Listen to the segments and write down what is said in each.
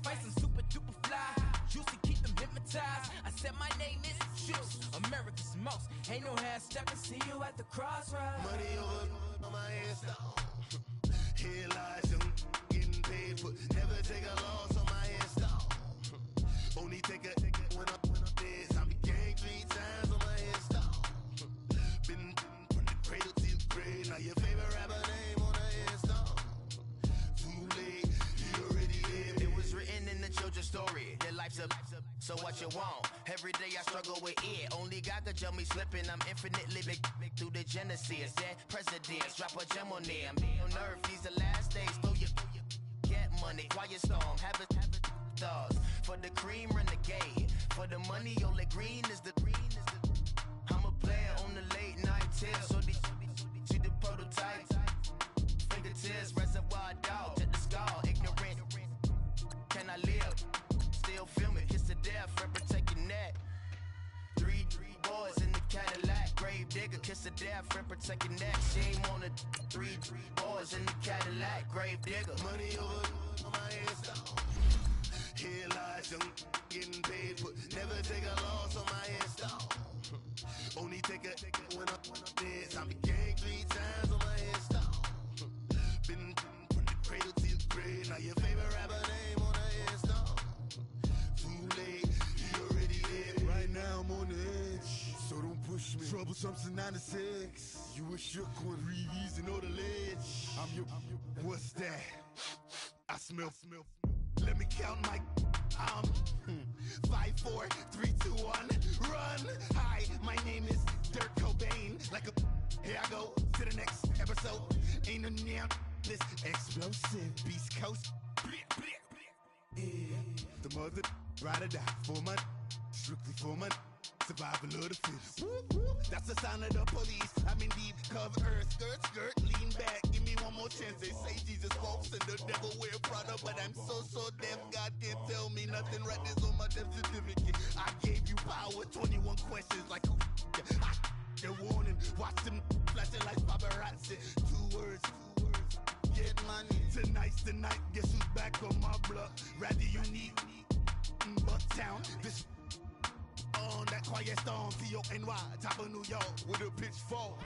sacrifice, I'm super duper fly. Juicy, keep them hypnotized. I said my name is Juice, America's most. Ain't no half stepping, see you at the crossroads. Money over on my hairstyle. Here lies young, getting paid for. Never take a loss on my hairstyle. Only take a when I'm dead. I be gang 3 times on my hairstyle. Been from the cradle to the grave. Now your favorite rapper name on the hairstyle. Too late, you already dead. It was written in the children's story. Your life's a so what you want. Every day I struggle with it. Only God could jump me slipping. I'm infinitely big through the genesis. Dead presidents, drop a gem on them. On earth, these the last days. Throw your get money, quiet storm, have it stars. For the cream, renegade. For the money, only green is the. I'm a player on the late night tip. So they see the prototype. Fingertips, reservoir dog, check the skull, ignorant. Can I live? Still film it, kiss to death, friend protect your neck. Three boys in the Cadillac, grave digger, kiss to death, friend protect your neck. Shame on the three boys in the Cadillac, grave digger. Money over on my hairstyle. Here lies young, getting paid for. Never take a loss on my hairstyle. Only take a when I'm dead. I be gang 3 times on my hairstyle. Been from the cradle to the grave. Now your favorite rapper name on the hairstyle. Too late, you already dead. Right now I'm on the edge, so don't push me. Troublesome to 9 to 6. You a shook one, breathe and know the ledge. I'm your. What's that? I smell. Let me count my. 5, 4, 3, 2, 1, run. Hi, my name is Dirk Cobain. Like a. Here I go to the next episode. Ain't no damn this explosive Beast Coast. Yeah. The mother ride or die for my. Strictly for my. Survival of the fittest. That's the sound of the police. I'm in deep cover earth. Skirt, lean back. Give me one more chance. They say Jesus walks and the devil wear Prada, but I'm so deaf. God can't tell me nothing. Right there's on my death certificate. I gave you power. 21 questions like who the warning. Watch them flashing like paparazzi. 2 words. Get money. Tonight's the night. Guess who's back on my block? Rather unique. Bucktown. This. On that quiet storm, T-O-N-Y, top of New York, with a pitchfork.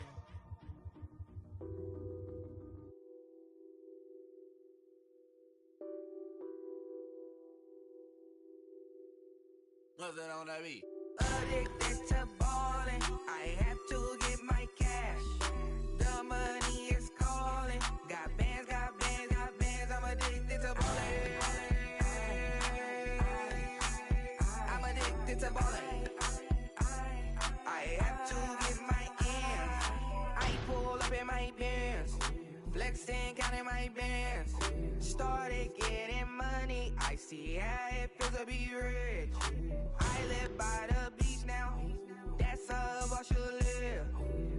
What's that on that beat? Addicted to ballin', I have to get my cash. The money is calling. Got bands, I'm addicted to ballin'. I'm addicted to ballin'. I have to get my ends. I pull up in my Benz, flexing, counting my bands. Started getting money, I see how it feels to be rich. I live by the beach now, that's how I should live.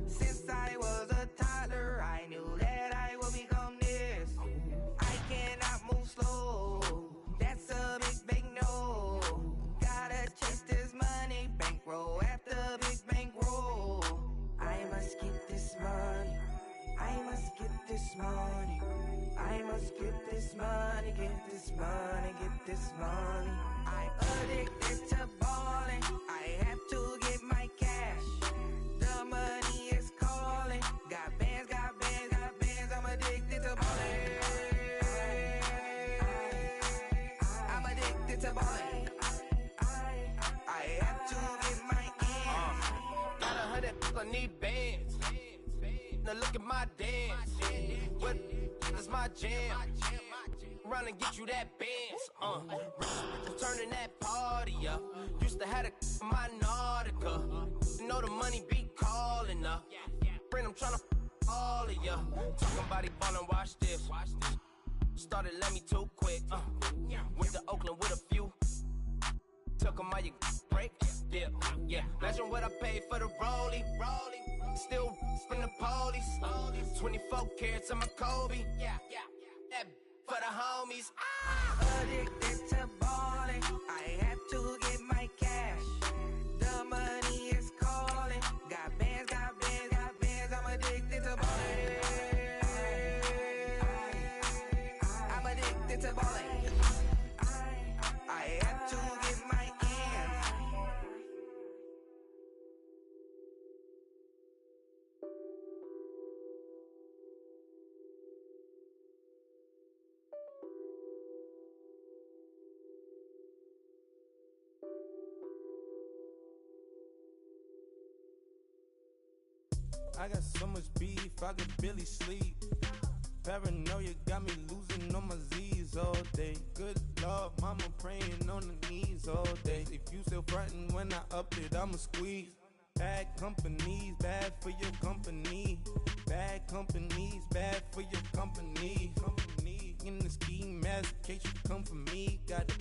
Since I was a toddler, I knew that I would become this. I cannot move slow, that's a big no. Gotta chase this money, bankroll after big bankroll. I must get this money, I must get this money, I must get this money, get this money, get this money. I'm addicted to ballin', I have to get my cash. The money is calling. Got bands, I'm addicted to ballin'. I'm addicted to ballin'. I have to get my ends. Got 100, I need bands. Now look at my dance. What is my jam? Run and get you that bands. Turning that party up. Used to have a my Nautica. You know the money be calling up. Friend, I'm tryna all of ya. Talking about he ballin', watch this. Started let me too quick. Went to Oakland with a few. Took 'em all you break. Yeah. Imagine what I paid for the rollie. Still from the police. 24 carats of my Kobe. Yeah. That for the homies. Addicted to ballin', I have to get my cash. The money is calling. Got bands, I'm addicted to ballin'. I'm addicted to ballin'. I got so much beef, I could barely sleep. Paranoia got me losing on my Z's all day. Good Lord, mama praying on the knees all day. If you still frontin' when I up it, I'ma squeeze. Bad companies, bad for your company. Bad companies, bad for your company. In the ski mask in case you come for me. Got it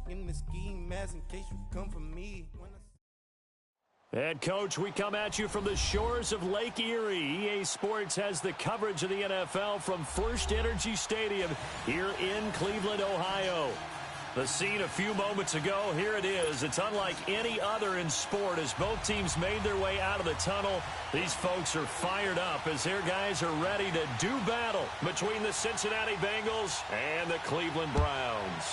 in the ski mask in case you come for me. And, Coach, we come at you from the shores of Lake Erie. EA Sports has the coverage of the NFL from First Energy Stadium here in Cleveland, Ohio. The scene a few moments ago, here it is. It's unlike any other in sport as both teams made their way out of the tunnel. These folks are fired up as their guys are ready to do battle between the Cincinnati Bengals and the Cleveland Browns.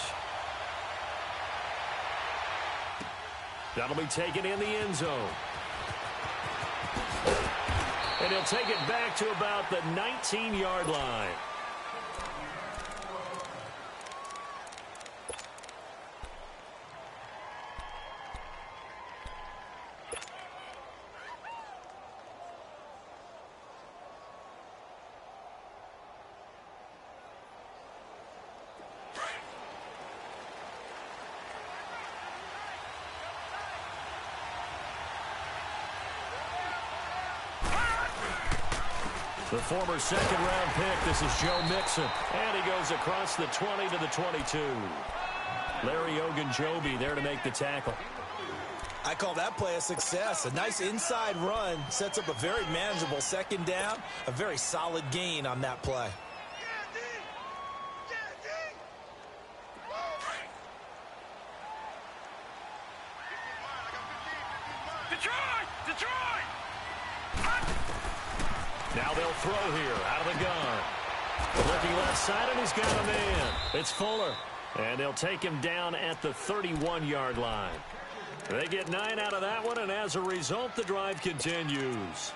That'll be taken in the end zone. And he'll take it back to about the 19-yard line. The former second-round pick, this is Joe Mixon. And he goes across the 20 to the 22. Larry Ogunjobi there to make the tackle. I call that play a success. A nice inside run sets up a very manageable second down. A very solid gain on that play. Now they'll throw here out of the gun. Looking left side, and he's got a man. It's Fuller. And they'll take him down at the 31-yard line. They get 9 out of that one, and as a result, the drive continues.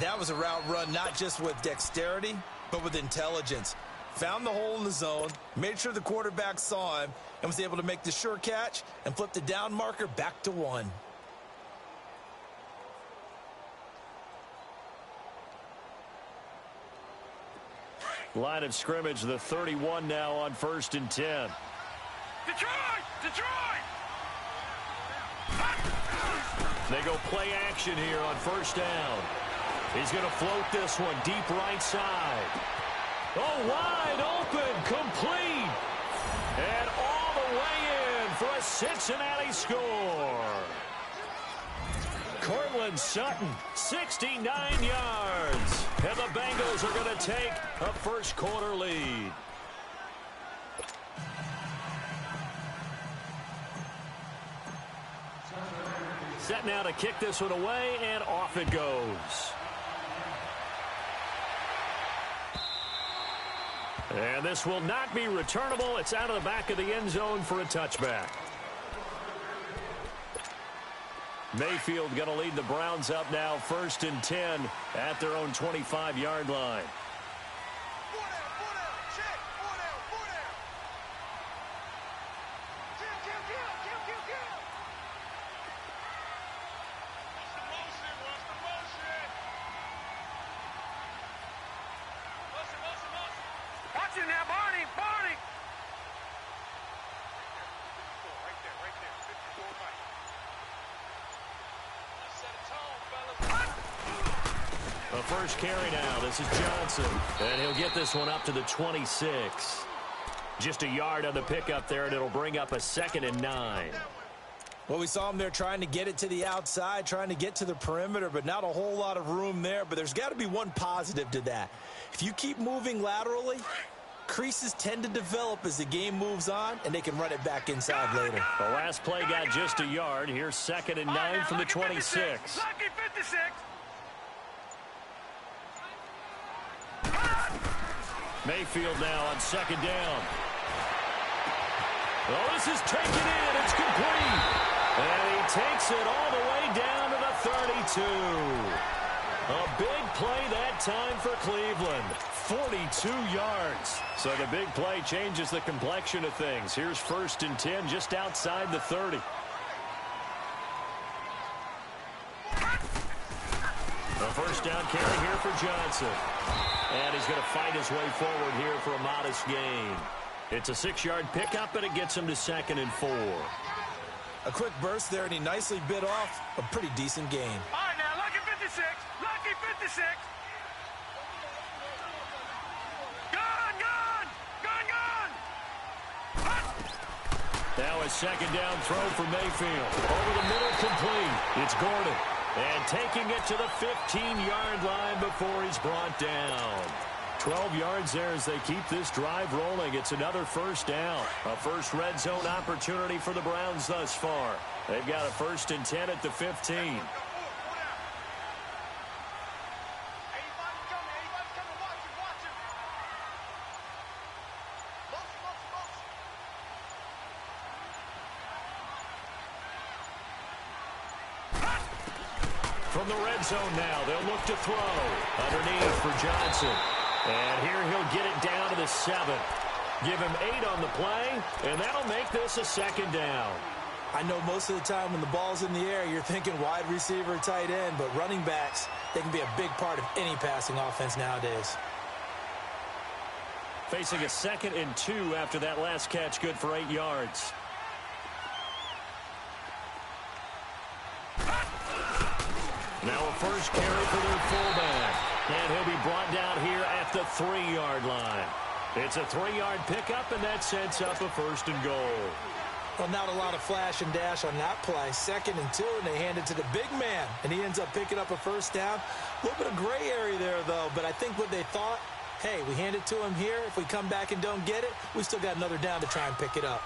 That was a route run not just with dexterity, but with intelligence. Found the hole in the zone, made sure the quarterback saw him, and was able to make the sure catch and flip the down marker back to 1. Line of scrimmage, the 31 now on 1st and 10. Detroit! They go play action here on 1st down. He's going to float this one deep right side. Oh, wide open, complete. And all the way in for a Cincinnati score. Cortland Sutton, 69 yards. And the Bengals are going to take a first quarter lead. Set now to kick this one away, and off it goes. And this will not be returnable. It's out of the back of the end zone for a touchback. Mayfield going to lead the Browns up now 1st and 10 at their own 25-yard line. Watch it now, Barney! The first carry now. This is Johnson. And he'll get this one up to the 26. Just a yard on the pickup there, and it'll bring up a 2nd and 9. Well, we saw him there trying to get it to the outside, trying to get to the perimeter, but not a whole lot of room there. But there's got to be one positive to that. If you keep moving laterally, creases tend to develop as the game moves on, and they can run it back inside later. The last play got just a yard. Here's 2nd and 9 from the 26. Lucky 56. Mayfield now on 2nd down. Oh, this is taken in. It's complete. And he takes it all the way down to the 32. A big play that time for Cleveland. 42 yards. So the big play changes the complexion of things. Here's 1st and 10 just outside the 30. The first first down carry here for Johnson. And he's going to fight his way forward here for a modest gain. It's a 6-yard pickup, and it gets him to 2nd and 4. A quick burst there, and he nicely bit off a pretty decent gain. All right, now, Lucky 56. Lucky 56. Gun. Now a 2nd down throw for Mayfield. Over the middle, complete. It's Gordon. And taking it to the 15-yard line before he's brought down. 12 yards there as they keep this drive rolling. It's another first down. A first red zone opportunity for the Browns thus far. They've got a 1st and 10 at the 15. From the red zone now, they'll look to throw. Underneath for Johnson. And here he'll get it down to the 7. Give him 8 on the play, and that'll make this a 2nd down. I know most of the time when the ball's in the air, you're thinking wide receiver, tight end, but running backs, they can be a big part of any passing offense nowadays. Facing a 2nd and 2 after that last catch, good for 8 yards. Now a first carry for their fullback. And he'll be brought down here at the 3-yard line. It's a 3-yard pickup, and that sets up a 1st and goal. Well, not a lot of flash and dash on that play. 2nd and 2, and they hand it to the big man. And he ends up picking up a 1st down. A little bit of gray area there, though. But I think what they thought, hey, we hand it to him here. If we come back and don't get it, we still got another down to try and pick it up.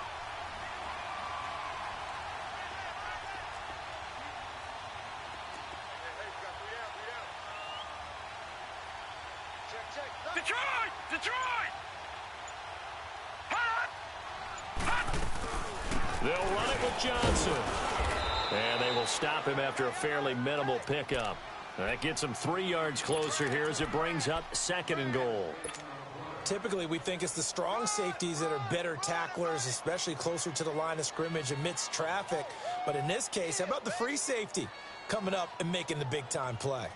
Detroit! They'll run it with Johnson. And they will stop him after a fairly minimal pickup. That gets him 3 yards closer here as it brings up 2nd and goal. Typically, we think it's the strong safeties that are better tacklers, especially closer to the line of scrimmage amidst traffic. But in this case, how about the free safety coming up and making the big-time play?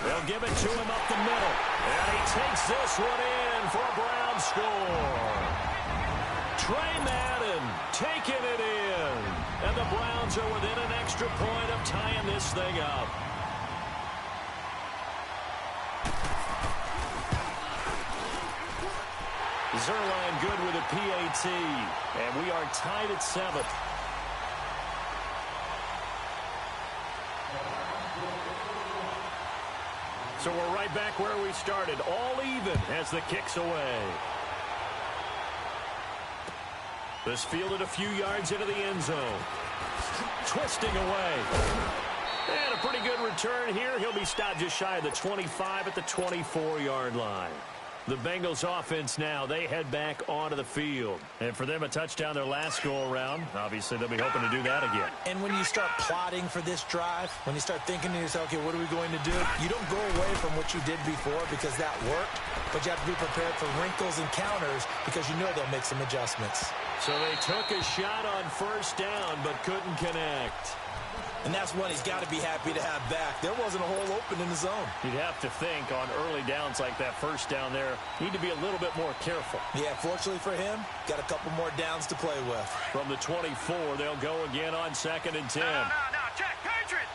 They'll give it to him up the middle. And he takes this one in for a Brown score. Trey Madden taking it in. And the Browns are within an extra point of tying this thing up. Zerline good with a PAT. And we are tied at 7. So we're right back where we started. All even as the kick's away. This fielded a few yards into the end zone. Twisting away. And a pretty good return here. He'll be stopped just shy of the 25 at the 24-yard line. The Bengals offense now, they head back onto the field. And for them, a touchdown their last go-around. Obviously, they'll be hoping to do that again. And when you start plotting for this drive, when you start thinking to yourself, okay, what are we going to do? You don't go away from what you did before because that worked, but you have to be prepared for wrinkles and counters because you know they'll make some adjustments. So they took a shot on first down, but couldn't connect. And that's one he's got to be happy to have back. There wasn't a hole open in the zone. You'd have to think on early downs like that first down there, need to be a little bit more careful. Yeah, fortunately for him, got a couple more downs to play with. From the 24, they'll go again on 2nd and 10. No, check, Patriot!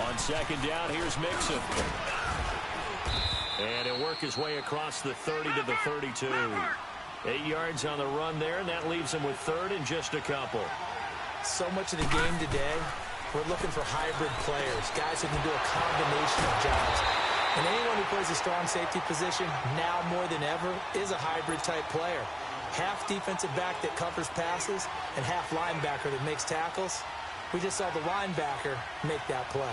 On 2nd down, here's Mixon. And he'll work his way across the 30 to the 32. 8 yards on the run there, and that leaves him with 3rd and just a couple. So much of the game today, we're looking for hybrid players, guys who can do a combination of jobs. And anyone who plays a strong safety position, now more than ever, is a hybrid-type player. Half defensive back that covers passes and half linebacker that makes tackles. We just saw the linebacker make that play.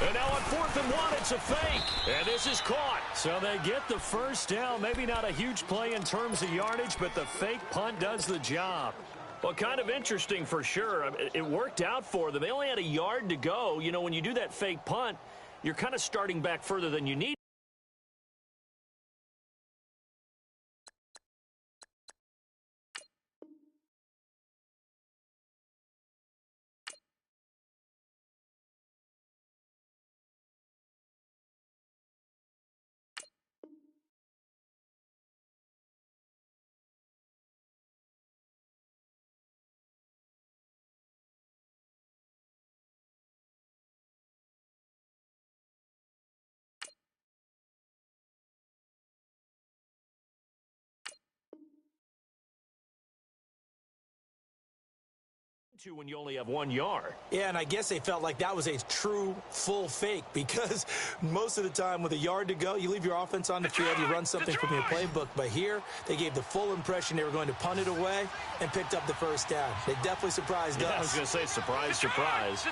And now on 4th and 1, it's a fake. And this is caught. So they get the first down. Maybe not a huge play in terms of yardage, but the fake punt does the job. Well, kind of interesting for sure. It worked out for them. They only had a yard to go. You know, when you do that fake punt, you're kind of starting back further than you need. When you only have 1 yard. Yeah, and I guess they felt like that was a true full fake because most of the time with a yard to go, you leave your offense on the field, you run something from your playbook. But here, they gave the full impression they were going to punt it away and picked up the first down. They definitely surprised us. I was going to say surprise, surprise.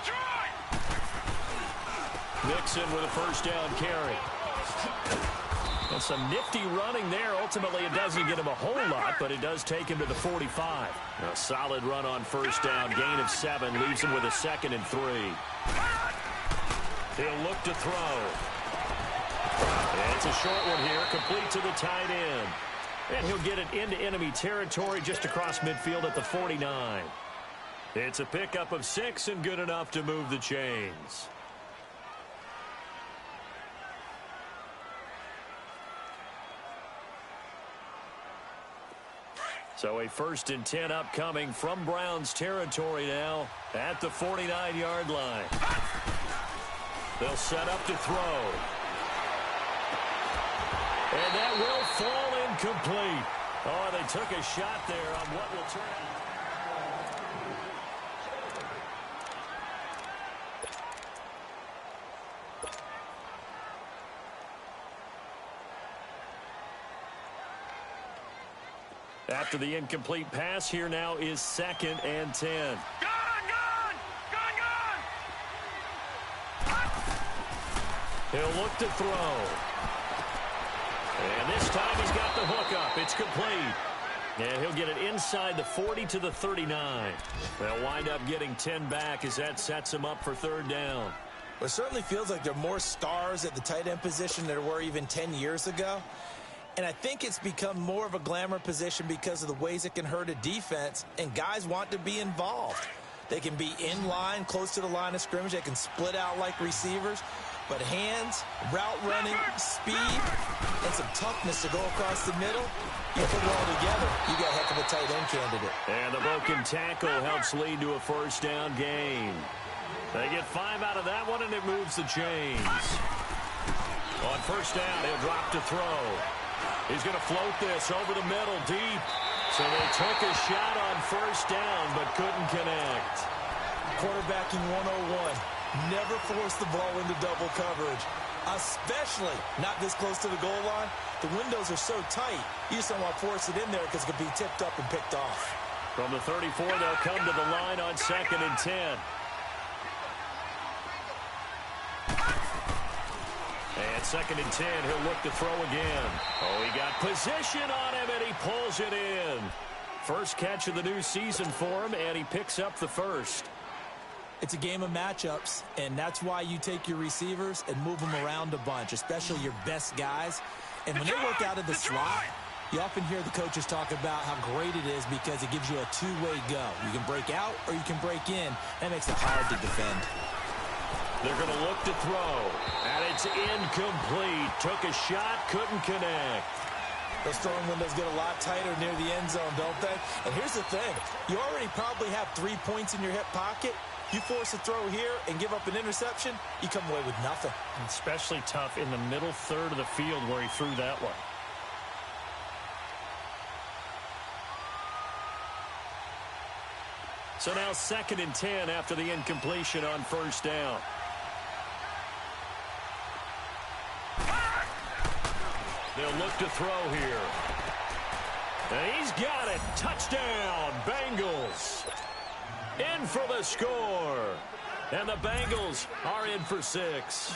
Nixon with a first down carry. And some nifty running there. Ultimately, it doesn't get him a whole lot, but it does take him to the 45. A solid run on first down. Gain of 7 leaves him with a 2nd and 3. He'll look to throw. And it's a short one here, complete to the tight end. And he'll get it into enemy territory just across midfield at the 49. It's a pickup of 6 and good enough to move the chains. So a 1st and 10 upcoming from Browns territory now at the 49-yard line. They'll set up to throw. And that will fall incomplete. Oh, they took a shot there on what will turn out. After the incomplete pass, here now is 2nd and 10. He'll look to throw. And this time he's got the hook up. It's complete. And he'll get it inside the 40 to the 39. They'll wind up getting 10 back as that sets him up for 3rd down. Well, it certainly feels like there are more stars at the tight end position than there were even 10 years ago. And I think it's become more of a glamour position because of the ways it can hurt a defense, and guys want to be involved. They can be in line, close to the line of scrimmage. They can split out like receivers. But hands, route running, speed, and some toughness to go across the middle, you put it all together, you got a heck of a tight end candidate. And the broken tackle helps lead to a 1st down gain. They get 5 out of that one, and it moves the chains. On 1st down, he'll drop to throw. He's going to float this over the middle deep. So they took a shot on 1st down, but couldn't connect. Quarterbacking 101. Never force the ball into double coverage, especially not this close to the goal line. The windows are so tight, you just don't want to force it in there because it could be tipped up and picked off. From the 34, they'll come to the line on 2nd and 10. And 2nd and 10, he'll look to throw again. Oh, he got position on him, and he pulls it in. First catch of the new season for him, and he picks up the 1st. It's a game of matchups, and that's why you take your receivers and move them around a bunch, especially your best guys. And when they work out of the slot, you often hear the coaches talk about how great it is because it gives you a two-way go. You can break out or you can break in. That makes it hard to defend. They're going to look to throw, and it's incomplete. Took a shot, couldn't connect. Those throwing windows get a lot tighter near the end zone, don't they? And here's the thing. You already probably have 3 points in your hip pocket. You force a throw here and give up an interception, you come away with nothing. Especially tough in the middle 3rd of the field where he threw that one. So now 2nd and 10 after the incompletion on 1st down. They'll look to throw here. And he's got it. Touchdown, Bengals. In for the score. And the Bengals are in for 6.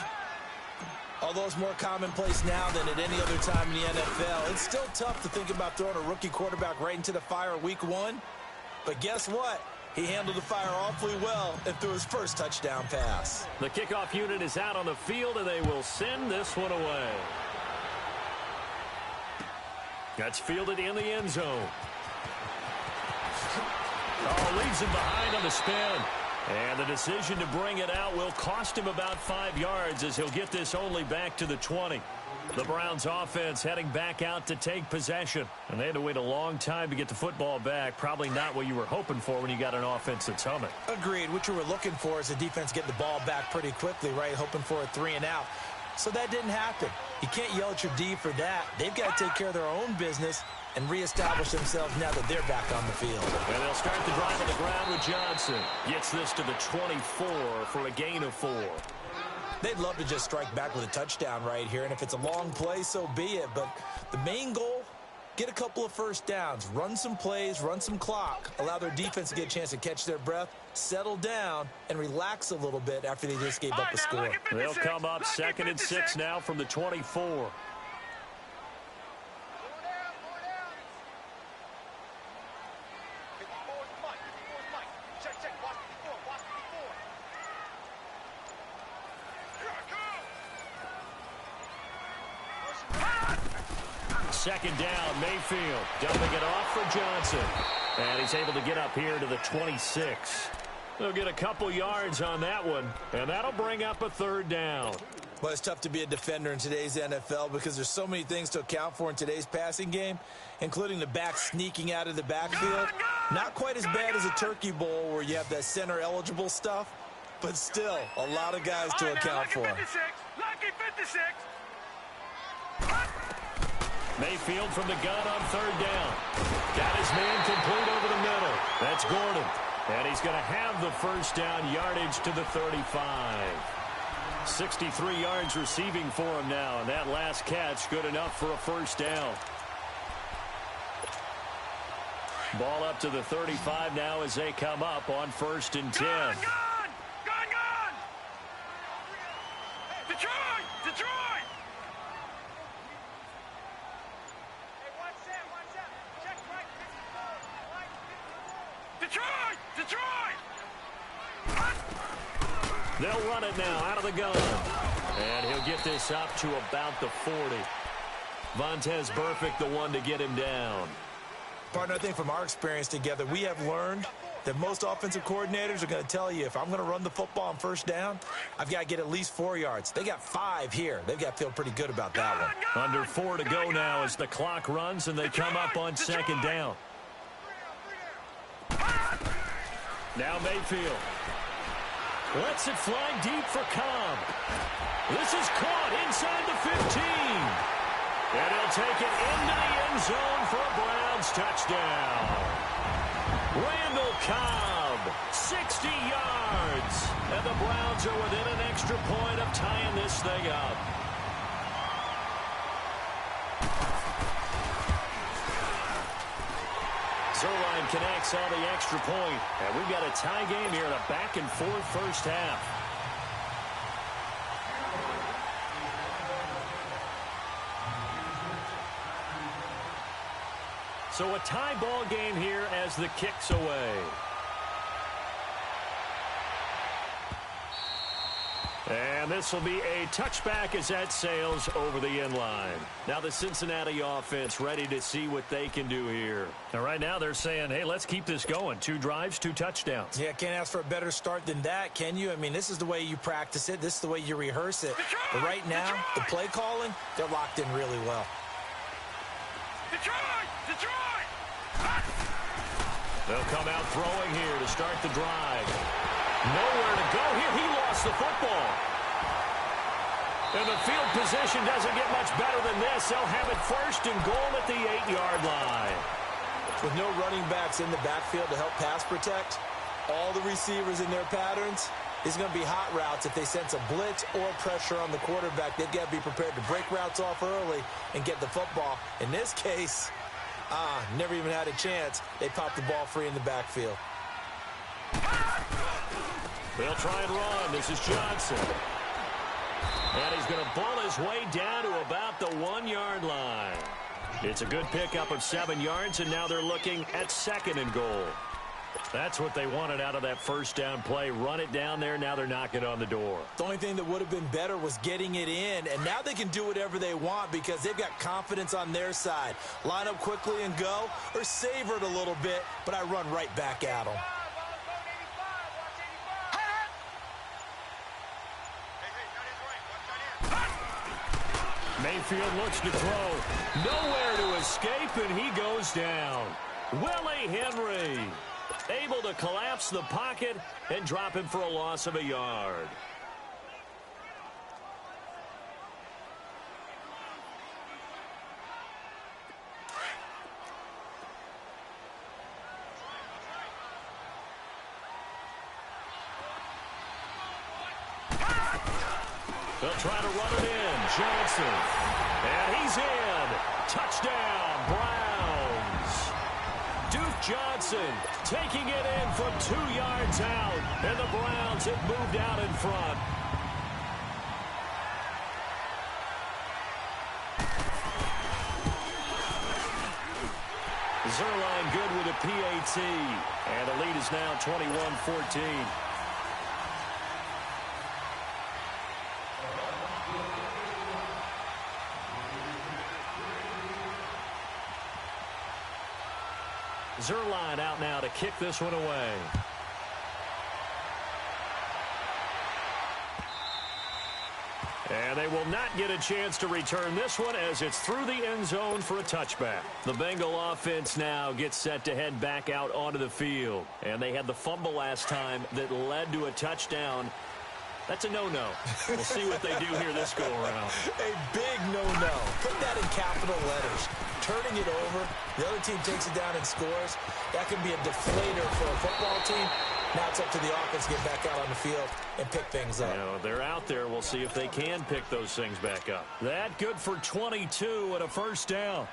Although it's more commonplace now than at any other time in the NFL, it's still tough to think about throwing a rookie quarterback right into the fire week 1. But guess what? He handled the fire awfully well and threw his first touchdown pass. The kickoff unit is out on the field, and they will send this one away. That's fielded in the end zone. Oh, leaves him behind on the spin. And the decision to bring it out will cost him about 5 yards as he'll get this only back to the 20. The Browns offense heading back out to take possession. And they had to wait a long time to get the football back. Probably not what you were hoping for when you got an offense that's humming. Agreed. What you were looking for is the defense getting the ball back pretty quickly, right? Hoping for a 3 and out. So that didn't happen. You can't yell at your D for that. They've got to take care of their own business and reestablish themselves now that they're back on the field. And they'll start the drive on the ground with Johnson. Gets this to the 24 for a gain of 4. They'd love to just strike back with a touchdown right here, and if it's a long play, so be it. But the main goal, get a couple of first downs, run some plays, run some clock, allow their defense to get a chance to catch their breath, settle down, and relax a little bit after they just gave up a score. They'll come up 2nd and 6 now from the 24. Second down, Mayfield dumping it off for Johnson. And he's able to get up here to the 26. They'll get a couple yards on that one, and that'll bring up a 3rd down. Well, it's tough to be a defender in today's NFL because there's so many things to account for in today's passing game, including the back sneaking out of the backfield. Not quite as bad as a Turkey Bowl where you have that center-eligible stuff, but still a lot of guys to account for. Lucky 56. Mayfield from the gun on 3rd down. Got his man complete over the middle. That's Gordon. And he's going to have the first down yardage to the 35. 63 yards receiving for him now. And that last catch good enough for a first down. Ball up to the 35 now as they come up on 1st and 10. Gone! Detroit! They'll run it now out of the gun. And he'll get this up to about the 40. Vontaze Burfict, the one to get him down. Partner, I think from our experience together, we have learned that most offensive coordinators are going to tell you, if I'm going to run the football on 1st down, I've got to get at least 4 yards. They got 5 here. They've got to feel pretty good about that one. Under 4 to go now as the clock runs and they come up on 2nd down. Now Mayfield. Lets it fly deep for Cobb. This is caught inside the 15. And he'll take it into the end zone for a Browns touchdown. Randall Cobb, 60 yards. And the Browns are within an extra point of tying this thing up. Zerline connects on the extra point. And we've got a tie game here in a back-and-forth first half. So a tie ball game here as the kick's away. And this will be a touchback as that sails over the end line. Now the Cincinnati offense ready to see what they can do here. And right now they're saying, hey, let's keep this going. 2 drives, 2 touchdowns. Yeah, can't ask for a better start than that, can you? I mean, this is the way you practice it. This is the way you rehearse it. But right now, the play calling, they're locked in really well. Detroit! They'll come out throwing here to start the drive. Nowhere to go here. He lost the football. And the field position doesn't get much better than this. They'll have it 1st and goal at the 8-yard line. With no running backs in the backfield to help pass protect, all the receivers in their patterns, it's going to be hot routes. If they sense a blitz or pressure on the quarterback, they've got to be prepared to break routes off early and get the football. In this case, never even had a chance. They popped the ball free in the backfield. They'll try and run. This is Johnson. And he's going to ball his way down to about the 1-yard line. It's a good pickup of 7 yards, and now they're looking at 2nd and goal. That's what they wanted out of that first down play. Run it down there. Now they're knocking on the door. The only thing that would have been better was getting it in, and now they can do whatever they want because they've got confidence on their side. Line up quickly and go, or savor it a little bit, but I run right back at them. Mayfield looks to throw. Nowhere to escape, and he goes down. Willie Henry able to collapse the pocket and drop him for a loss of a yard. They'll try to run it in. Johnson. And he's in. Touchdown, Browns. Duke Johnson taking it in from 2 yards out. And the Browns have moved out in front. Zerline good with a PAT. And the lead is now 21-14. Zerline out now to kick this one away. And they will not get a chance to return this one as it's through the end zone for a touchback. The Bengal offense now gets set to head back out onto the field. And they had the fumble last time that led to a touchdown. That's a no-no. We'll see what they do here this go-around. A big no-no. Put that in capital letters. Turning it over, the other team takes it down and scores. That can be a deflator for a football team. Now it's up to the offense to get back out on the field and pick things up. You know, they're out there. We'll see if they can pick those things back up. That good for 22 and a first down.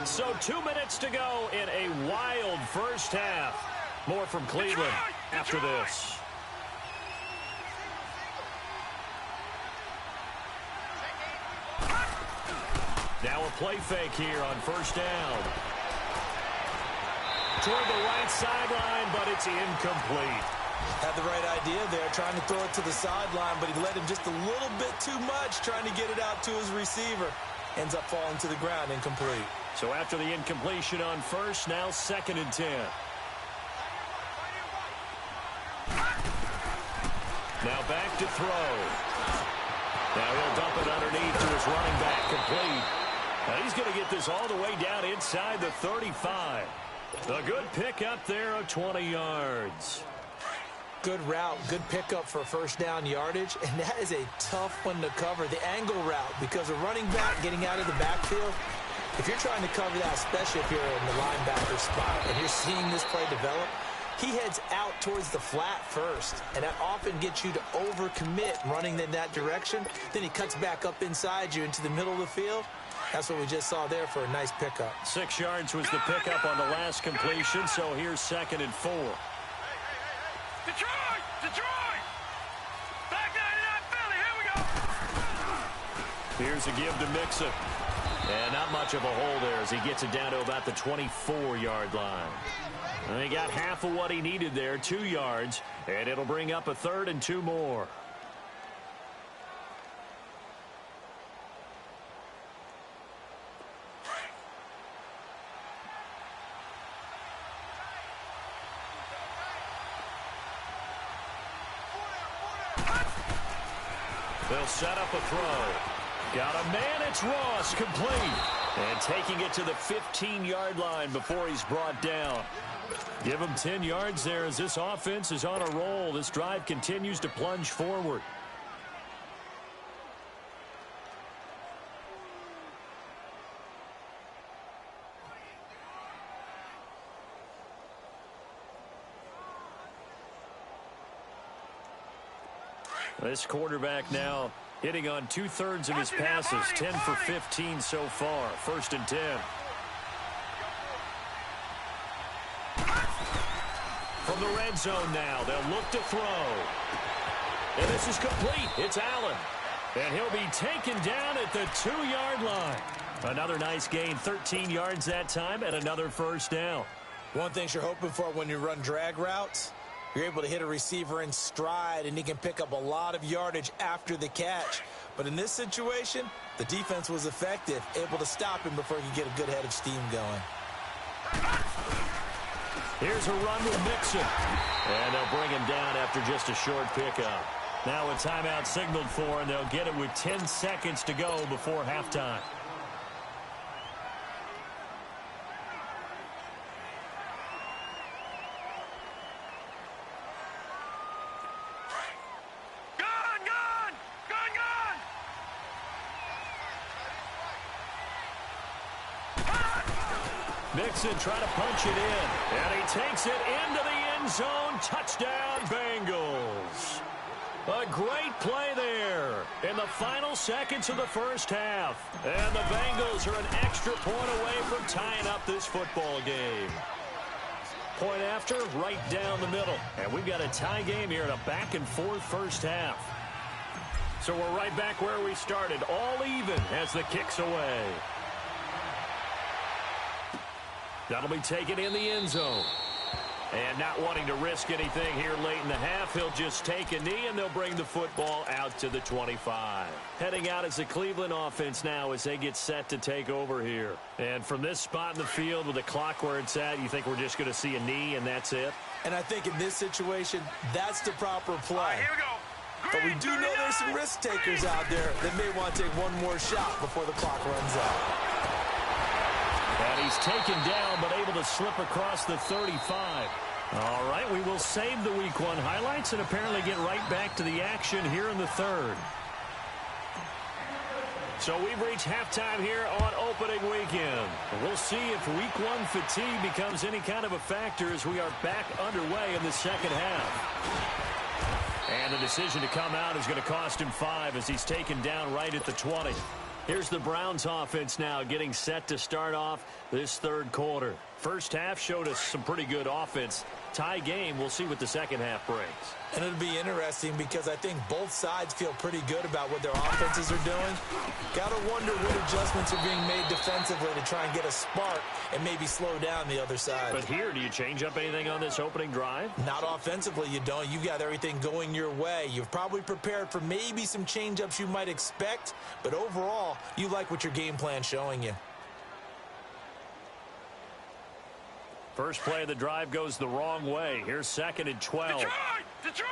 So 2 minutes to go in a wild first half. More from Cleveland after this. Now a play fake here on first down. Toward the right sideline, but it's incomplete. Had the right idea there, trying to throw it to the sideline, but he let him just a little bit too much, trying to get it out to his receiver. Ends up falling to the ground, incomplete. So after the incompletion on first, now 2nd and 10. Now back to throw. Now he'll dump it underneath to his running back, complete. Now he's going to get this all the way down inside the 35. A good pickup there of 20 yards. Good route, good pickup for first down yardage, and that is a tough one to cover, the angle route, because a running back getting out of the backfield, if you're trying to cover that, especially if you're in the linebacker spot and you're seeing this play develop, he heads out towards the flat first, and that often gets you to overcommit running in that direction. Then he cuts back up inside you into the middle of the field. That's what we just saw there for a nice pickup. 6 yards was the pickup on the last completion, so here's 2nd and 4. Detroit! Detroit! Back 99 Philly, here we go! Here's a give to Mixon. And not much of a hole there as he gets it down to about the 24-yard line. And he got half of what he needed there, 2 yards, and it'll bring up a 3rd and 2 more. They'll set up a throw. Got a man, it's Ross, complete. And taking it to the 15-yard line before he's brought down. Give him 10 yards there as this offense is on a roll. This drive continues to plunge forward. This quarterback now Hitting on 2/3 of his passes, 10 for 15 so far. 1st and 10. From the red zone now, they'll look to throw. And this is complete. It's Allen. And he'll be taken down at the 2-yard line. Another nice gain, 13 yards that time, and another 1st down. One thing you're hoping for when you run drag routes, you're able to hit a receiver in stride, and he can pick up a lot of yardage after the catch. But in this situation, the defense was effective, able to stop him before he could get a good head of steam going. Here's a run with Mixon. And they'll bring him down after just a short pickup. Now a timeout signaled for, and they'll get it with 10 seconds to go before halftime. Mixon trying to punch it in, and he takes it into the end zone. Touchdown, Bengals. A great play there in the final seconds of the 1st half. And the Bengals are an extra point away from tying up this football game. Point after, right down the middle. And we've got a tie game here in a back-and-forth 1st half. So we're right back where we started, all even as the kick's away. That'll be taken in the end zone. And not wanting to risk anything here late in the half, he'll just take a knee, and they'll bring the football out to the 25. Heading out as the Cleveland offense now as they get set to take over here. And from this spot in the field with the clock where it's at, you think we're just going to see a knee and that's it? And I think in this situation, that's the proper play. Here we go. But we do know there's some risk takers out there that may want to take one more shot before the clock runs out. And he's taken down, but able to slip across the 35. All right, we will save the Week 1 highlights and apparently get right back to the action here in the 3rd. So we've reached halftime here on opening weekend. We'll see if Week 1 fatigue becomes any kind of a factor as we are back underway in the 2nd half. And the decision to come out is going to cost him 5 as he's taken down right at the 20. Here's the Browns offense now getting set to start off this 3rd quarter. 1st half showed us some pretty good offense. Tie game, we'll see what the 2nd half brings. And it'll be interesting because I think both sides feel pretty good about what their offenses are doing. Got to wonder what adjustments are being made defensively to try and get a spark and maybe slow down the other side. But here, do you change up anything on this opening drive? Not offensively, you don't. You got everything going your way. You've probably prepared for maybe some change-ups you might expect, but overall, you like what your game plan's showing you. First play of the drive goes the wrong way. Here's 2nd and 12. Detroit!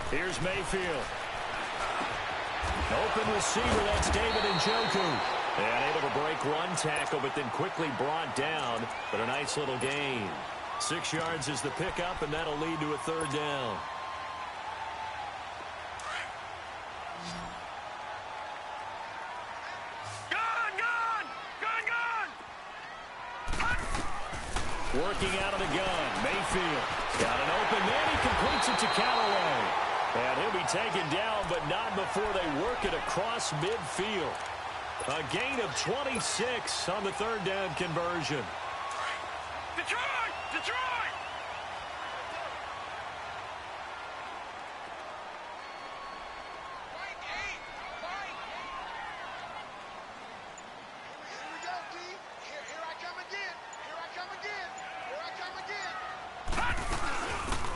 Here's Mayfield. Open receiver, that's David Njoku. And able to break one tackle, but then quickly brought down. But a nice little gain. 6 yards is the pickup, and that'll lead to a 3rd down. Working out of the gun, Mayfield. Got an open man, he completes it to Callaway. And he'll be taken down, but not before they work it across midfield. A gain of 26 on the 3rd down conversion. Detroit! Detroit!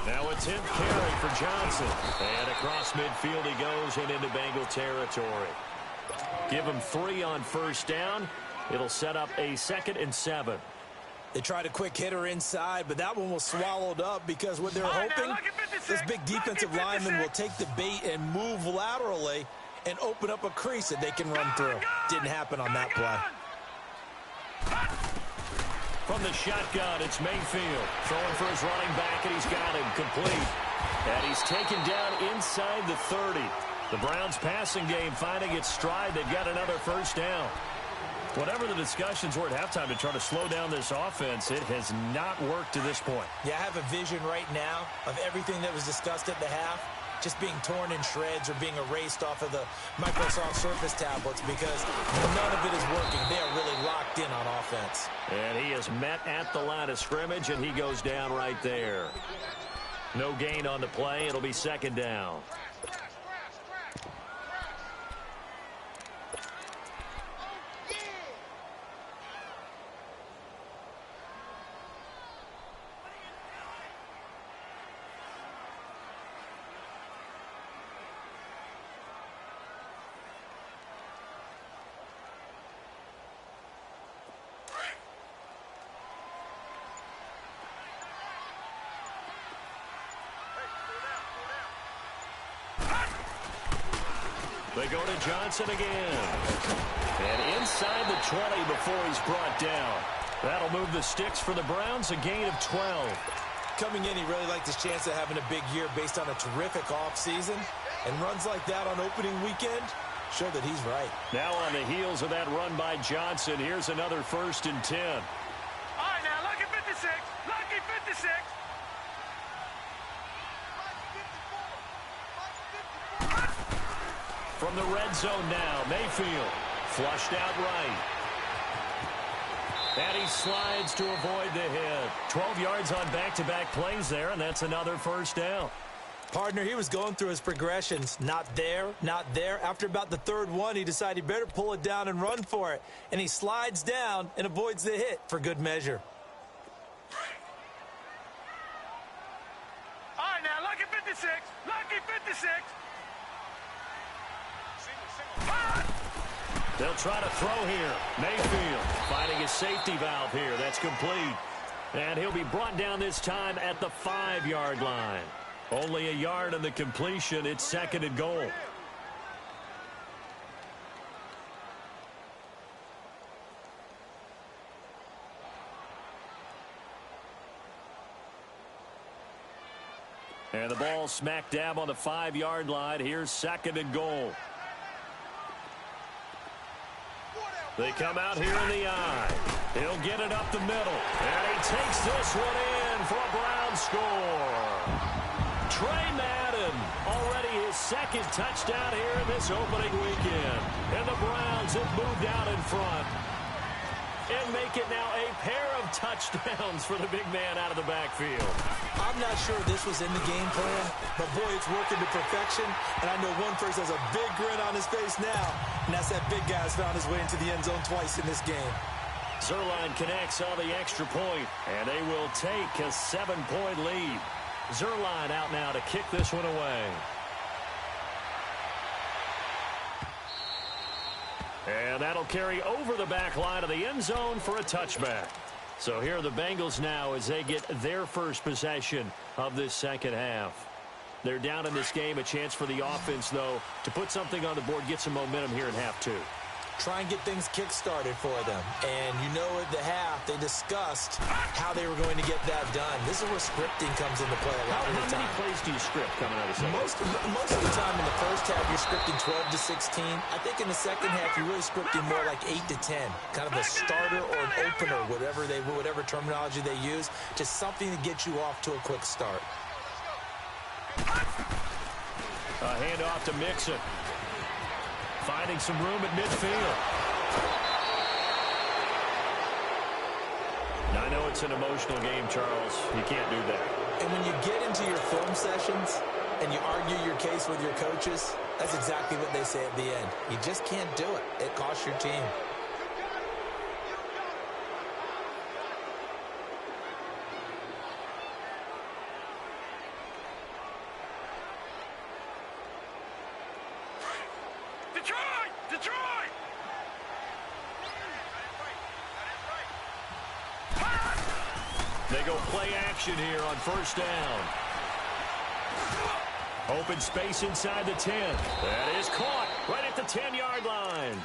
Now a 10th carry for Johnson. And across midfield he goes and into Bengal territory. Give him 3 on 1st down. It'll set up a 2nd and 7. They tried a quick hitter inside, but that one was swallowed up because what they're hoping, this big defensive lineman will take the bait and move laterally and open up a crease that they can run through. Didn't happen on that play. From the shotgun, it's Mayfield. Throwing for his running back, and he's got him complete. And he's taken down inside the 30. The Browns passing game finding its stride. They've got another 1st down. Whatever the discussions were at halftime to try to slow down this offense, it has not worked to this point. Yeah, I have a vision right now of everything that was discussed at the half just being torn in shreds or being erased off of the Microsoft Surface tablets because none of it is working. They are really locked in on offense. And he is met at the line of scrimmage, and he goes down right there. No gain on the play. It'll be second down. They go to Johnson again. And inside the 20 before he's brought down. That'll move the sticks for the Browns, a gain of 12. Coming in, he really liked his chance of having a big year based on a terrific offseason. And runs like that on opening weekend show that he's right. Now on the heels of that run by Johnson, here's another 1st and 10. All right, now, lucky 56. Lucky 56. From the red zone now, Mayfield flushed out right. And he slides to avoid the hit. 12 yards on back-to-back plays there, and that's another 1st down. Partner, he was going through his progressions. Not there, not there. After about the 3rd one, he decided he better pull it down and run for it. And he slides down and avoids the hit for good measure. All right, now, lucky 56. Lucky 56. They'll try to throw here. Mayfield finding his safety valve here. That's complete. And he'll be brought down this time at the 5-yard line. Only a yard on the completion. It's 2nd and goal. And the ball smack dab on the 5-yard line. Here's 2nd and goal. They come out here in the eye. He'll get it up the middle. And he takes this one in for a Brown score. Trey Madden, already his 2nd touchdown here in this opening weekend. And the Browns have moved out in front. And make it now a pair of touchdowns for the big man out of the backfield. I'm not sure this was in the game plan, but boy, it's working to perfection. And I know one person has a big grin on his face now, and that's that big guy who's found his way into the end zone twice in this game. Zuerlein connects on the extra point, and they will take a 7-point lead. Zuerlein out now to kick this one away. And that'll carry over the back line of the end zone for a touchback. So here are the Bengals now as they get their first possession of this second half. They're down in this game. A chance for the offense, though, to put something on the board, get some momentum here in half 2. Try and get things kick-started for them. And you know at the half, they discussed how they were going to get that done. This is where scripting comes into play a lot of the time. How many plays do you script coming out of the second? Most of the time in the first half, you're scripting 12 to 16. I think in the second half, you're really scripting more like 8 to 10. Kind of a starter or an opener, whatever terminology they use. Just something to get you off to a quick start. A handoff to Mixon. Finding some room at midfield. Now, I know it's an emotional game, Charles. You can't do that. And when you get into your film sessions and you argue your case with your coaches, that's exactly what they say at the end. You just can't do it. It costs your team. Detroit! They go play action here on 1st down. Open space inside the 10. That is caught right at the 10-yard line.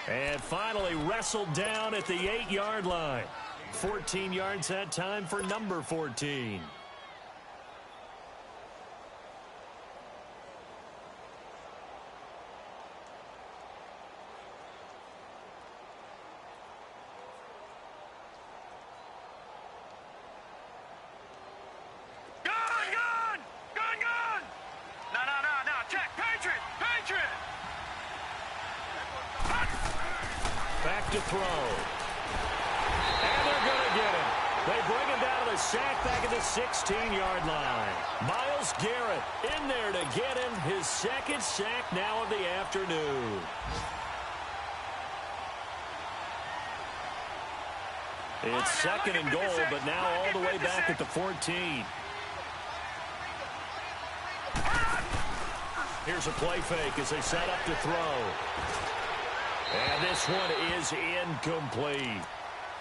And finally wrestled down at the 8-yard line. 14 yards that time for number 14. throw. And they're going to get him. They bring him down to the sack back at the 16-yard line. Myles Garrett in there to get him his second sack now of the afternoon. It's second and goal, but now all the way back at the 14. Here's a play fake as they set up to throw. And this one is incomplete.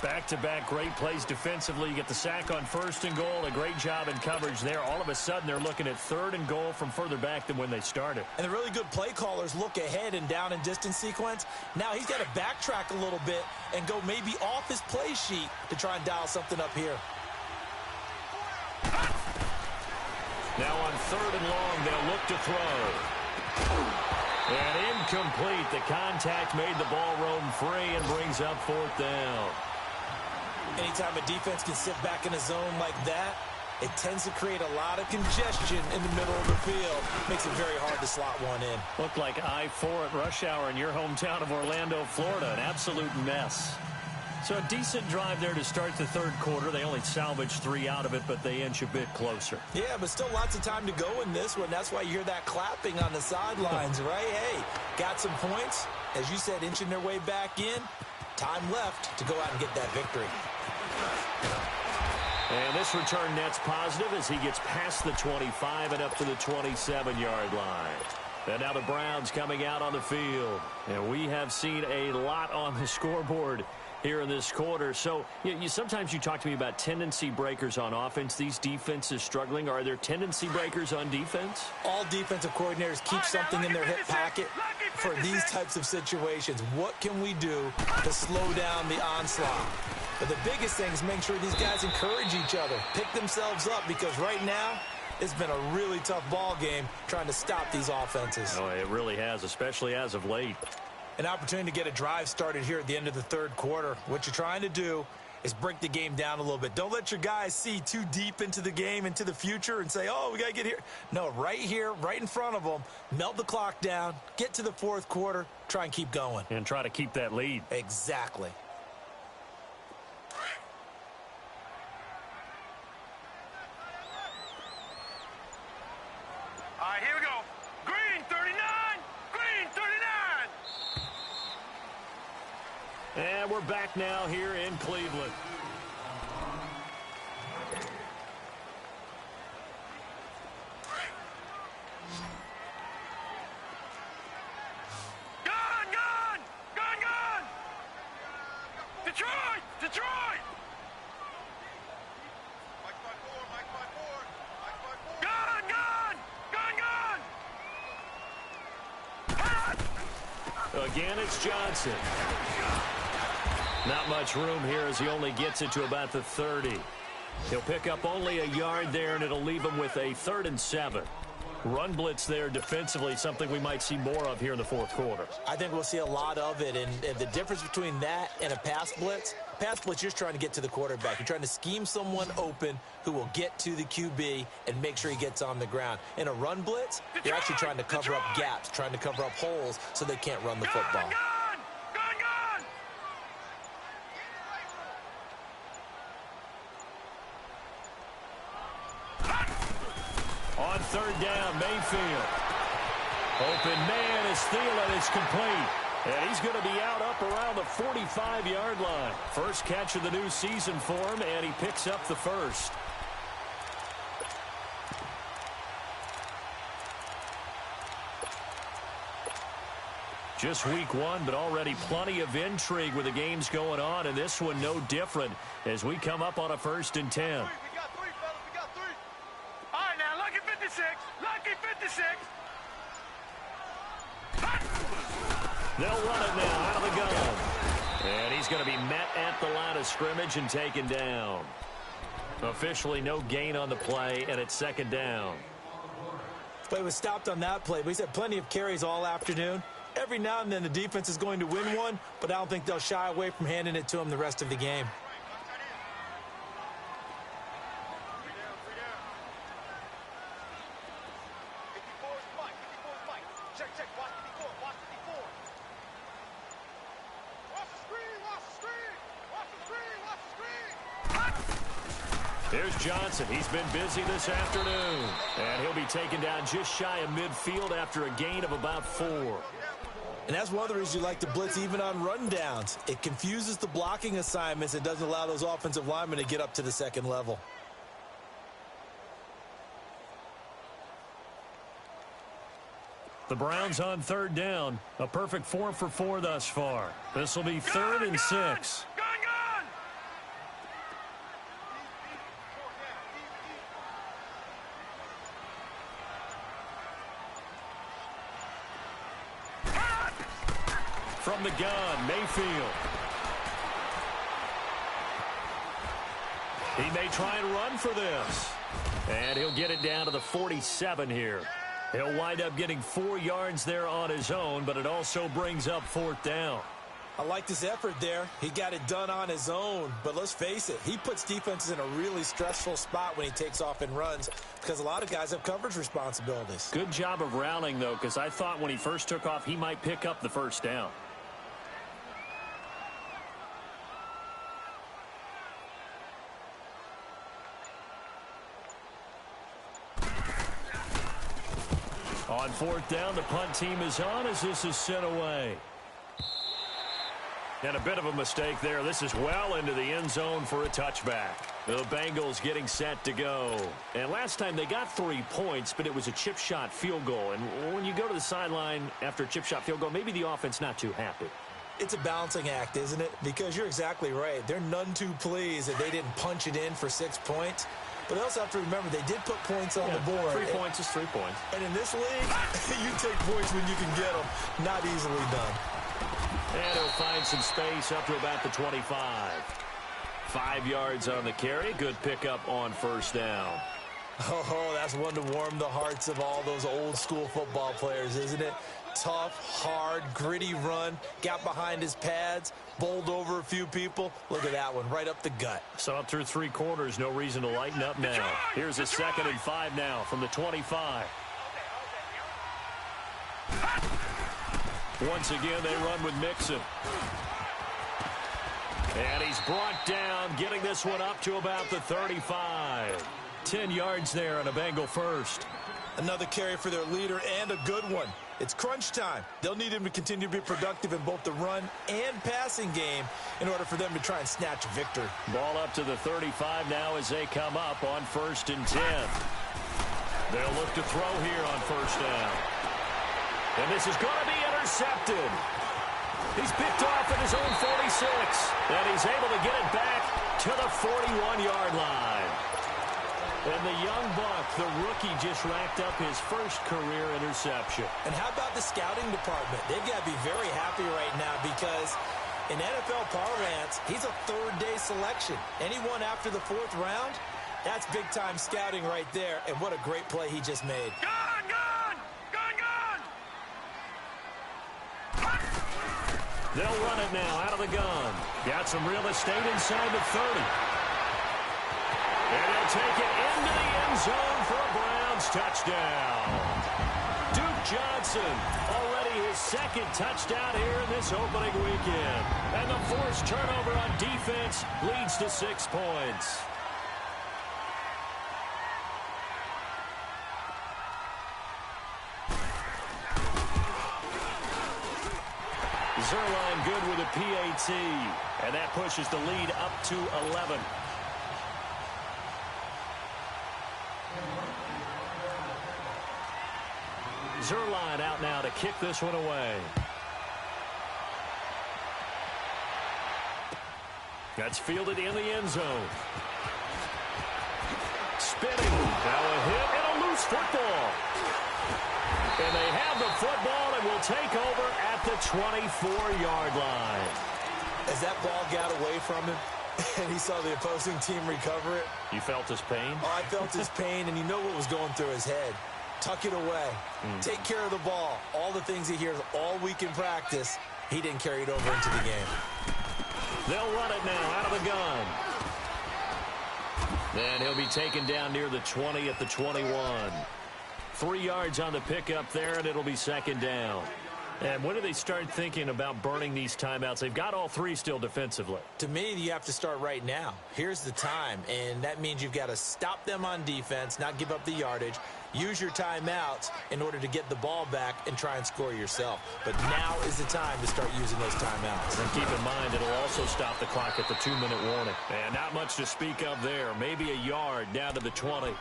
Back-to-back great plays defensively. You get the sack on first and goal. A great job in coverage there. All of a sudden, they're looking at third and goal from further back than when they started. And the really good play callers look ahead and down and distance sequence. Now he's got to backtrack a little bit and go maybe off his play sheet to try and dial something up here. Now on third and long, they'll look to throw. And incomplete. The contact made the ball roam free and brings up fourth down. Anytime a defense can sit back in a zone like that, it tends to create a lot of congestion in the middle of the field. Makes it very hard to slot one in. Looked like I-4 at rush hour in your hometown of Orlando, Florida. An absolute mess. So a decent drive there to start the third quarter. They only salvaged 3 out of it, but they inch a bit closer. Yeah, but still lots of time to go in this one. That's why you hear that clapping on the sidelines, right? Hey, got some points. As you said, inching their way back in. Time left to go out and get that victory. And this return net's positive as he gets past the 25 and up to the 27-yard line. And now the Browns coming out on the field. And we have seen a lot on the scoreboard here in this quarter. So sometimes you talk to me about tendency breakers on offense. These defenses struggling. Are there tendency breakers on defense? All defensive coordinators keep something in their hip pocket for these types of situations. What can we do to slow down the onslaught? But the biggest thing is make sure these guys encourage each other, pick themselves up, because right now it's been a really tough ball game trying to stop these offenses. Oh, it really has, especially as of late. An opportunity to get a drive started here at the end of the third quarter. What you're trying to do is break the game down a little bit. Don't let your guys see too deep into the game, into the future, and say, oh, we got to get here. No, right here, right in front of them, melt the clock down, get to the fourth quarter, try and keep going. And try to keep that lead. Exactly. All right, here we go. Green 39. Green 39. And we're back now here in Cleveland. Gone, gone. Gone, gone. Detroit. Detroit. Gone, gone. Gone, gone. Again, it's Johnson. Not much room here as he only gets it to about the 30. He'll pick up only a yard there, and it'll leave him with a 3rd and 7. Run blitz there defensively, something we might see more of here in the fourth quarter. I think we'll see a lot of it, and the difference between that and a pass blitz, you're just trying to get to the quarterback. You're trying to scheme someone open who will get to the QB and make sure he gets on the ground. In a run blitz, you're actually trying to cover up gaps, trying to cover up holes so they can't run the football. On third down, Mayfield. Open man is Thielen. It's complete. And he's going to be out up around the 45-yard line. First catch of the new season for him, and he picks up the first. Just week 1, but already plenty of intrigue with the games going on, and this one no different as we come up on a 1st and 10. Lucky 56. They'll run it now out of the gun. And he's going to be met at the line of scrimmage and taken down. Officially no gain on the play, and it's 2nd down. Play was stopped on that play, but he's had plenty of carries all afternoon. Every now and then the defense is going to win one, but I don't think they'll shy away from handing it to him the rest of the game. Here's Johnson. He's been busy this afternoon. And he'll be taken down just shy of midfield after a gain of about 4. And that's one of the reasons you like to blitz even on rundowns. It confuses the blocking assignments. It doesn't allow those offensive linemen to get up to the second level. The Browns on third down. A perfect 4 for 4 thus far. This will be 3rd and 6. From the gun, Mayfield. He may try and run for this. And he'll get it down to the 47 here. He'll wind up getting 4 yards there on his own, but it also brings up 4th down. I like this effort there. He got it done on his own, but let's face it, he puts defenses in a really stressful spot when he takes off and runs because a lot of guys have coverage responsibilities. Good job of rallying, though, because I thought when he first took off, he might pick up the first down. On 4th down, the punt team is on as this is sent away. And a bit of a mistake there. This is well into the end zone for a touchback. The Bengals getting set to go. And last time they got 3 points, but it was a chip shot field goal. And when you go to the sideline after a chip shot field goal, maybe the offense not too happy. It's a balancing act, isn't it? Because you're exactly right. They're none too pleased that they didn't punch it in for 6 points. But they also have to remember they did put points on the board. 3 points is 3 points. And in this league, you take points when you can get them. Not easily done. And he'll find some space up to about the 25. 5 yards on the carry. Good pickup on 1st down. Oh, that's one to warm the hearts of all those old school football players, isn't it? Tough, hard, gritty run. Got behind his pads. Bowled over a few people. Look at that one, right up the gut. So up through 3 quarters, no reason to lighten up now. Here's a 2nd and 5 now from the 25. Once again, they run with Mixon. And he's brought down, getting this one up to about the 35. 10 yards there on a Bengal first. Another carry for their leader and a good one. It's crunch time. They'll need him to continue to be productive in both the run and passing game in order for them to try and snatch a victory. Ball up to the 35 now as they come up on 1st and 10. They'll look to throw here on 1st down. And this is going to be intercepted. He's picked off at his own 46. And he's able to get it back to the 41-yard line. And the young buck, the rookie, just racked up his first career interception. And how about the scouting department? They've got to be very happy right now because in NFL parlance, he's a 3rd-day selection. Anyone after the 4th round, that's big-time scouting right there. And what a great play he just made. Gun, gun! Gun, gun! They'll run it now out of the gun. Got some real estate inside the 30. And he'll take it into the end zone for a Browns touchdown. Duke Johnson, already his 2nd touchdown here in this opening weekend. And the forced turnover on defense leads to 6 points. Zerline good with a PAT. And that pushes the lead up to 11. Zerline out now to kick this one away. That's fielded in the end zone. Spinning. Now a hit and a loose football. And they have the football and will take over at the 24-yard line. As that ball got away from him and he saw the opposing team recover it. You felt his pain? Oh, I felt his pain, and you know what was going through his head. Tuck it away. Take care of the ball. All the things he hears all week in practice, he didn't carry it over into the game. They'll run it now out of the gun. And he'll be taken down near the 20 at the 21. 3 yards on the pickup there, and it'll be 2nd down. And when do they start thinking about burning these timeouts? They've got all three still defensively. To me, you have to start right now. Here's the time, and that means you've got to stop them on defense, not give up the yardage, use your timeouts in order to get the ball back and try and score yourself. But now is the time to start using those timeouts. And keep in mind, it'll also stop the clock at the 2-minute warning. And not much to speak of there. Maybe a yard down to the 20.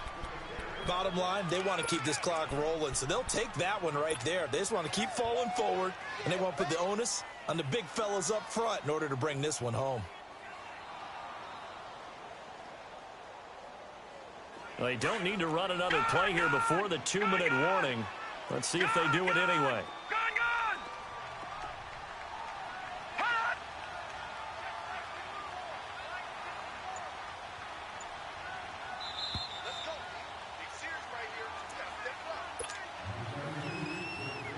Bottom line, they want to keep this clock rolling, so they'll take that one right there. They just want to keep falling forward, and they want to put the onus on the big fellas up front in order to bring this one home. Well, they don't need to run another play here before the 2-minute warning. Let's see if they do it anyway.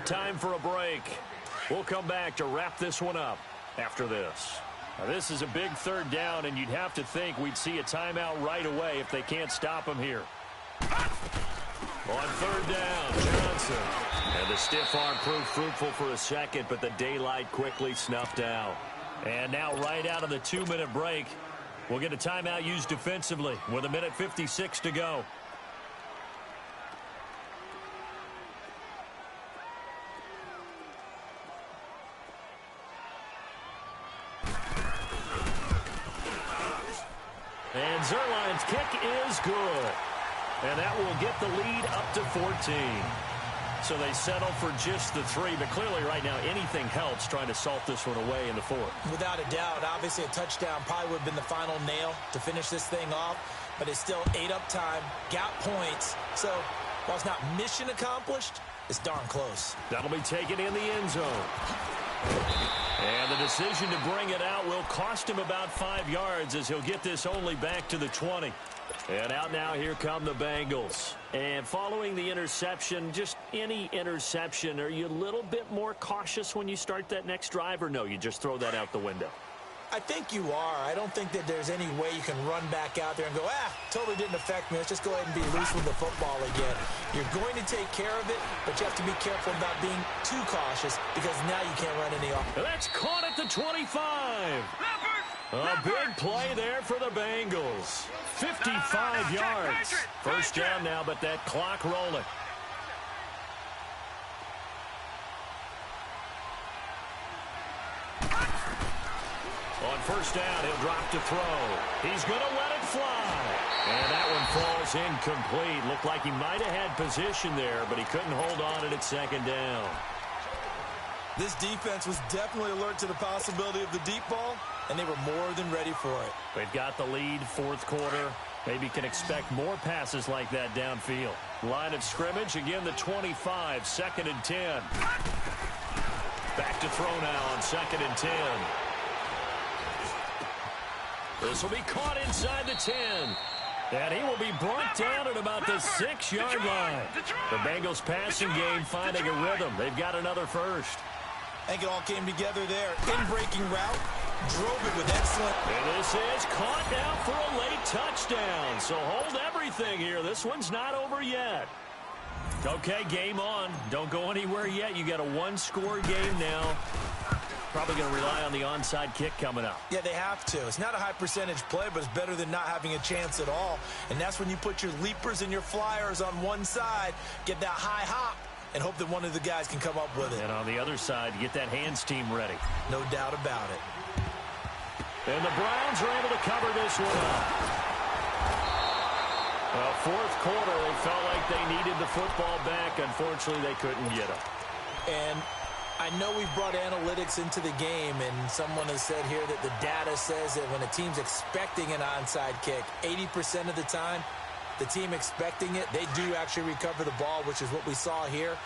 Time for a break. We'll come back to wrap this one up after this. Now, this is a big third down, and you'd have to think we'd see a timeout right away if they can't stop them here. On third down, Johnson. And the stiff arm proved fruitful for a second, but the daylight quickly snuffed out. And now right out of the 2-minute break, we'll get a timeout used defensively with 1:56 to go. And Zerline's kick is good. And that will get the lead up to 14. So they settle for just the 3, but clearly right now anything helps trying to salt this one away in the 4th. Without a doubt, obviously a touchdown probably would have been the final nail to finish this thing off, but it's still ate up time, got points. So while it's not mission accomplished, it's darn close. That'll be taken in the end zone. And the decision to bring it out will cost him about 5 yards as he'll get this only back to the 20. And out now, here come the Bengals. And following the interception, just any interception, are you a little bit more cautious when you start that next drive, or no, you just throw that out the window? I think you are. I don't think that there's any way you can run back out there and go, totally didn't affect me. Let's just go ahead and be loose with the football again. You're going to take care of it, but you have to be careful about being too cautious because now you can't run any off. That's caught at the 25. A big play there for the Bengals. 55 yards. First down now, but that clock rolling. On first down, he'll drop to throw. He's going to let it fly. And that one falls incomplete. Looked like he might have had position there, but he couldn't hold on it at second down. This defense was definitely alert to the possibility of the deep ball, and they were more than ready for it. They've got the lead, 4th quarter. Maybe can expect more passes like that downfield. Line of scrimmage, again the 25, 2nd and 10. Back to throw now on 2nd and 10. This will be caught inside the 10. And he will be brought down at about the 6-yard line. The Bengals passing game finding a rhythm. They've got another first. I think it all came together there. In-breaking route, drove it with excellent. And this is caught now for a late touchdown. So hold everything here. This one's not over yet. Okay, game on. Don't go anywhere yet. You got a 1-score game now. Probably going to rely on the onside kick coming up. Yeah, they have to. It's not a high percentage play, but it's better than not having a chance at all. And that's when you put your leapers and your flyers on one side, get that high hop, and hope that one of the guys can come up with it. And on the other side, get that hands team ready. No doubt about it. And the Browns are able to cover this one up. Well, 4th quarter, they felt like they needed the football back. Unfortunately, they couldn't get it. And I know we've brought analytics into the game, and someone has said here that the data says that when a team's expecting an onside kick, 80% of the time, the team expecting it, they do actually recover the ball, which is what we saw here.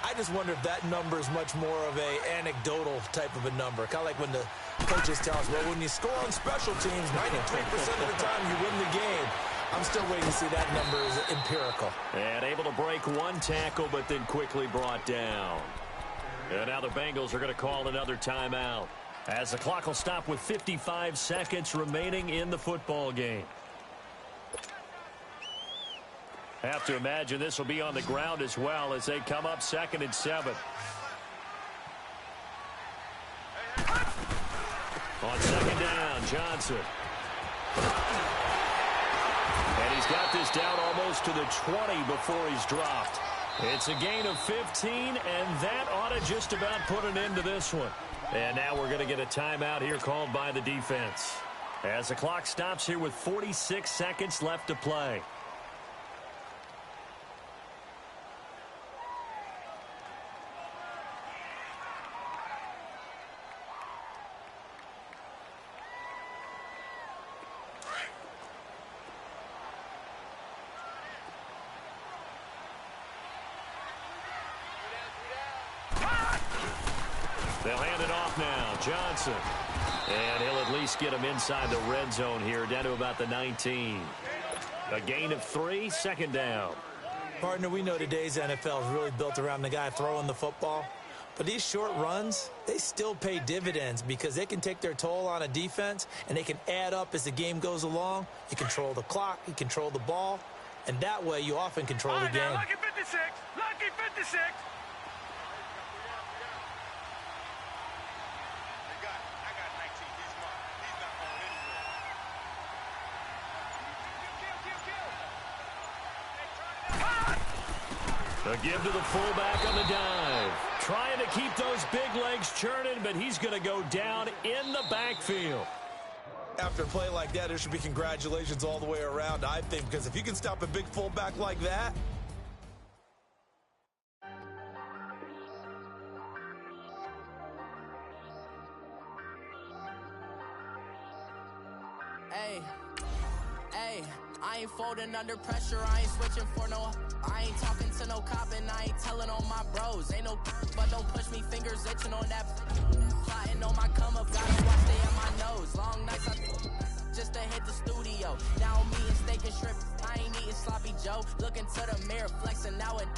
I just wonder if that number is much more of a anecdotal type of a number. Kind of like when the coaches tell us, well, when you score on special teams, 93% of the time you win the game. I'm still waiting to see that number is empirical. And able to break one tackle, but then quickly brought down. And now the Bengals are going to call another timeout, as the clock will stop with 55 seconds remaining in the football game. Have to imagine this will be on the ground as well as they come up 2nd and 7. On second down, Johnson. And he's got this down almost to the 20 before he's dropped. It's a gain of 15, and that ought to just about put an end to this one. And now we're going to get a timeout here called by the defense, as the clock stops here with 46 seconds left to play. They'll hand it off now. Johnson. And he'll at least get him inside the red zone here, down to about the 19. A gain of 3, second down. Partner, we know today's NFL is really built around the guy throwing the football. But these short runs, they still pay dividends because they can take their toll on a defense, and they can add up as the game goes along. You control the clock, you control the ball, and that way you often control the game. Now, lucky 56, lucky 56. A give to the fullback on the dive. Trying to keep those big legs churning, but he's going to go down in the backfield. After a play like that, there should be congratulations all the way around, I think, because if you can stop a big fullback like that. Hey, I ain't folding under pressure, I ain't switching for no. I ain't talking to no cop and I ain't telling on my bros. Ain't no but don't push me, fingers itching on that. Plotting on my come up, gotta watch stay on my nose. Long nights just to hit the studio. Now me and steak and shrimp, I ain't eating sloppy Joe. Looking to the mirror, flexing now and